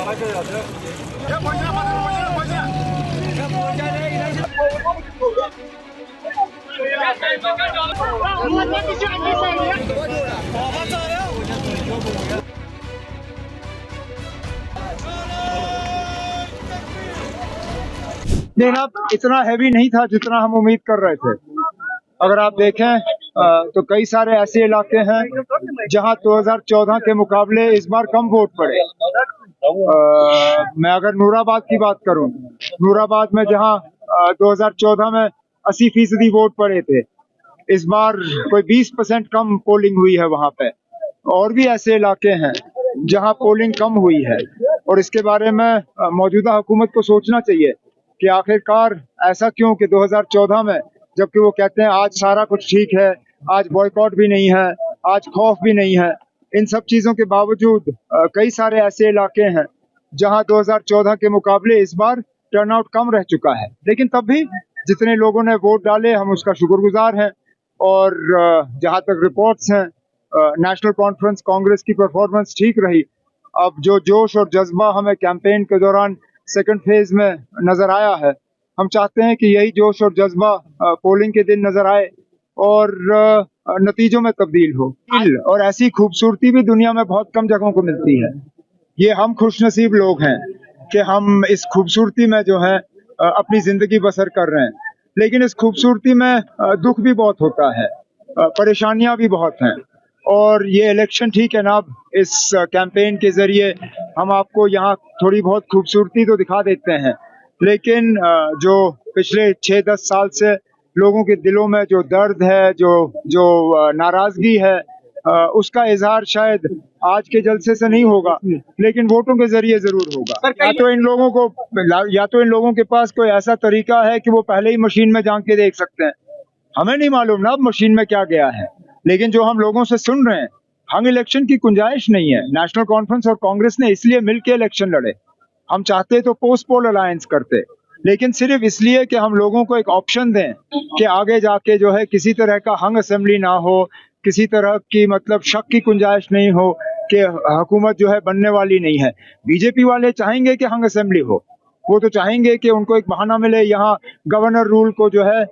लेकिन अब इतना हैवी नहीं था जितना हम उम्मीद कर रहे थे। अगर आप देखें तो कई सारे ऐसे इलाके हैं जहां 2014 के मुकाबले इस बार कम वोट पड़े। मैं अगर नूराबाद की बात करूं, नूराबाद में जहां 2014 में 80% वोट पड़े थे, इस बार कोई 20% कम पोलिंग हुई है वहां पे। और भी ऐसे इलाके हैं जहां पोलिंग कम हुई है, और इसके बारे में मौजूदा हुकूमत को सोचना चाहिए कि आखिरकार ऐसा क्यों कि 2014 में जबकि वो कहते हैं आज सारा कुछ ठीक है, आज बॉयकॉट भी नहीं है, आज खौफ भी नहीं है, इन सब चीज़ों के बावजूद कई सारे ऐसे इलाके हैं जहां 2014 के मुकाबले इस बार टर्नआउट कम रह चुका है। लेकिन तब भी जितने लोगों ने वोट डाले हम उसका शुक्रगुजार हैं। और जहां तक रिपोर्ट्स हैं, नेशनल कॉन्फ्रेंस कांग्रेस की परफॉर्मेंस ठीक रही। अब जो जोश और जज्बा हमें कैंपेन के दौरान सेकंड फेज में नजर आया है, हम चाहते हैं कि यही जोश और जज्बा पोलिंग के दिन नजर आए और नतीजों में तब्दील हो। और ऐसी खूबसूरती भी दुनिया में बहुत कम जगहों को मिलती है। ये हम खुशनसीब लोग हैं कि हम इस खूबसूरती में जो है अपनी जिंदगी बसर कर रहे हैं। लेकिन इस खूबसूरती में दुख भी बहुत होता है, परेशानियां भी बहुत हैं। और ये इलेक्शन ठीक है ना, इस कैंपेन के जरिए हम आपको यहाँ थोड़ी बहुत खूबसूरती तो दिखा देते हैं, लेकिन जो पिछले 6-10 साल से लोगों के दिलों में जो दर्द है, जो नाराजगी है, उसका इजहार शायद आज के जलसे से नहीं होगा, लेकिन वोटों के जरिए जरूर होगा। या तो इन लोगों के पास कोई ऐसा तरीका है कि वो पहले ही मशीन में झांक के देख सकते हैं। हमें नहीं मालूम ना अब मशीन में क्या गया है, लेकिन जो हम लोगों से सुन रहे हैं, हम इलेक्शन की गुंजाइश नहीं है। नेशनल कॉन्फ्रेंस और कांग्रेस ने इसलिए मिलकर इलेक्शन लड़े। हम चाहते तो पोस्ट पोल अलायंस करते, लेकिन सिर्फ इसलिए कि हम लोगों को एक ऑप्शन दें कि आगे जाके जो है किसी तरह का हंग असेंबली ना हो, किसी तरह की मतलब शक की गुंजाइश नहीं हो कि हुकूमत जो है बनने वाली नहीं है। बीजेपी वाले चाहेंगे कि हंग असेंबली हो, वो तो चाहेंगे कि उनको एक बहाना मिले यहाँ गवर्नर रूल को जो है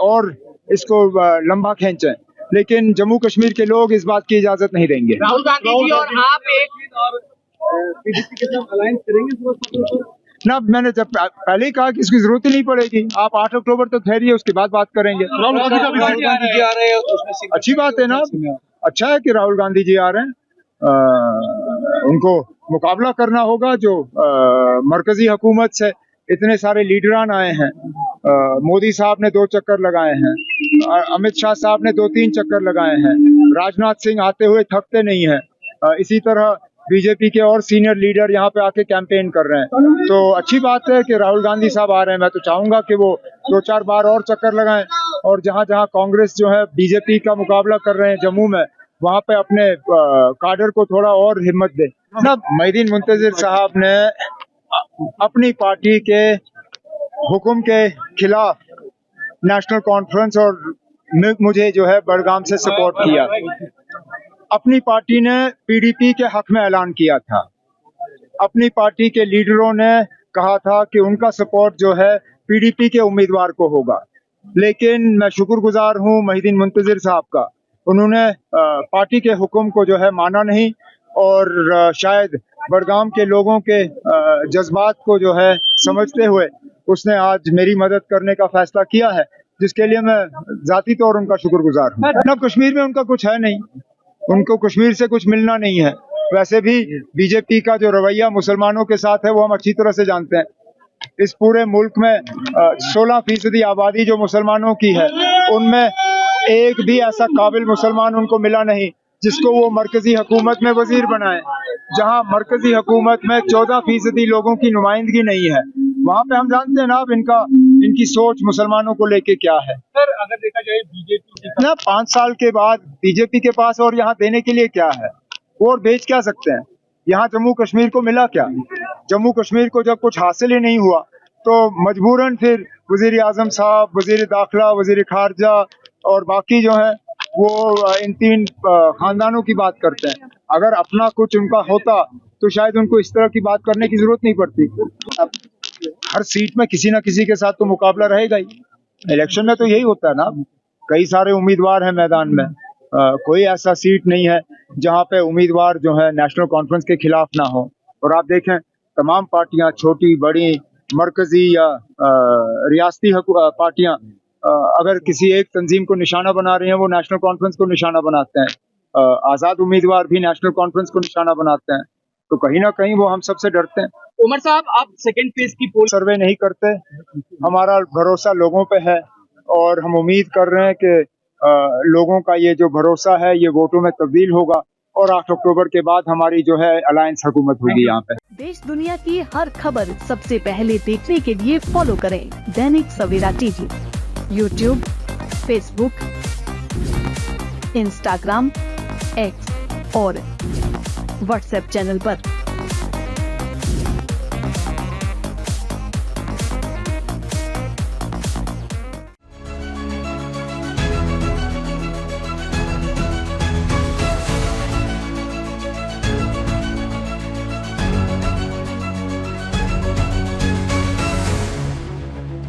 और इसको लंबा खींचें, लेकिन जम्मू कश्मीर के लोग इस बात की इजाजत नहीं देंगे। राहुल गांधी जी और आप बीजेपी के साथ अलायंस करेंगे ना। मैंने जब पहले ही कहा कि इसकी जरूरत ही नहीं पड़ेगी। आप 8 अक्टूबर तक ठहरिए, उसके बाद बात करेंगे। राहुल गांधी जी आ रहे हैं, अच्छी बात है ना, अच्छा है कि राहुल गांधी जी आ रहे हैं। उनको मुकाबला करना होगा जो मरकजी हुकूमत से इतने सारे लीडरान आए हैं। मोदी साहब ने 2 चक्कर लगाए हैं, अमित शाह साहब ने 2-3 चक्कर लगाए हैं, राजनाथ सिंह आते हुए थकते नहीं हैं। इसी तरह बीजेपी के और सीनियर लीडर यहाँ पे आके कैंपेन कर रहे हैं। तो अच्छी बात है कि राहुल गांधी साहब आ रहे हैं। मैं तो चाहूंगा कि वो 2-4 बार और चक्कर लगाएं, और जहाँ जहाँ कांग्रेस जो है बीजेपी का मुकाबला कर रहे हैं जम्मू में, वहाँ पे अपने काडर को थोड़ा और हिम्मत दे ना। मोहद्दीन मुंतजिर साहब ने अपनी पार्टी के हुक्म के खिलाफ नेशनल कॉन्फ्रेंस और मुझे जो है बड़गाम से सपोर्ट किया। अपनी पार्टी ने पीडीपी के हक में ऐलान किया था। अपनी पार्टी के लीडरों ने कहा था कि उनका सपोर्ट जो है पीडीपी के उम्मीदवार को होगा। लेकिन मैं शुक्रगुजार हूं मोहद्दीन मुंतजिर साहब का, उन्होंने पार्टी के हुक्म को जो है माना नहीं, और शायद बड़गाम के लोगों के जज्बात को जो है समझते हुए उसने आज मेरी मदद करने का फैसला किया है, जिसके लिए मैं जाती तौर उनका शुक्रगुजार हूँ। ना कश्मीर में उनका कुछ है नहीं, उनको कश्मीर से कुछ मिलना नहीं है। वैसे भी बीजेपी का जो रवैया मुसलमानों के साथ है वो हम अच्छी तरह से जानते हैं। इस पूरे मुल्क में 16% आबादी जो मुसलमानों की है, उनमें एक भी ऐसा काबिल मुसलमान उनको मिला नहीं जिसको वो मरकजी हुकूमत में वजीर बनाए। जहां मरकजी हुकूमत में 14% लोगों की नुमाइंदगी नहीं है, वहां पे हम जानते हैं ना अब इनकी सोच मुसलमानों को लेके क्या है। सर अगर देखा जाए बीजेपी ना 5 साल के बाद बीजेपी के पास और यहाँ देने के लिए क्या है, वो और बेच क्या सकते हैं। यहाँ जम्मू कश्मीर को मिला क्या? जम्मू कश्मीर को जब कुछ हासिल ही नहीं हुआ तो मजबूरन फिर वजीर आजम साहब, वजीर दाखिला, वजीर खारजा और बाकी जो है वो इन 3 खानदानों की बात करते हैं। अगर अपना कुछ उनका होता तो शायद उनको इस तरह की बात करने की जरूरत नहीं पड़ती। अब हर सीट में किसी ना किसी के साथ तो मुकाबला रहेगा ही। इलेक्शन में तो यही होता है ना, कई सारे उम्मीदवार हैं मैदान में, कोई ऐसा सीट नहीं है जहां पे उम्मीदवार जो है नेशनल कॉन्फ्रेंस के खिलाफ ना हो। और आप देखें तमाम पार्टियां, छोटी बड़ी, मरकजी या रियासती पार्टियां, अगर किसी एक तंजीम को निशाना बना रही हैं, वो नेशनल कॉन्फ्रेंस को निशाना बनाते हैं। आजाद उम्मीदवार भी नेशनल कॉन्फ्रेंस को निशाना बनाते हैं। तो कहीं ना कहीं वो हम सबसे डरते हैं। उमर साहब, आप सेकंड फेज की पोल सर्वे नहीं करते, हमारा भरोसा लोगों पे है और हम उम्मीद कर रहे हैं कि लोगों का ये जो भरोसा है ये वोटों में तब्दील होगा और 8 अक्टूबर के बाद हमारी जो है अलायंस हुकूमत होगी यहाँ पे। देश दुनिया की हर खबर सबसे पहले देखने के लिए फॉलो करें Dainik Savera TV, YouTube, Facebook, Instagram, X और व्हाट्सएप चैनल पर।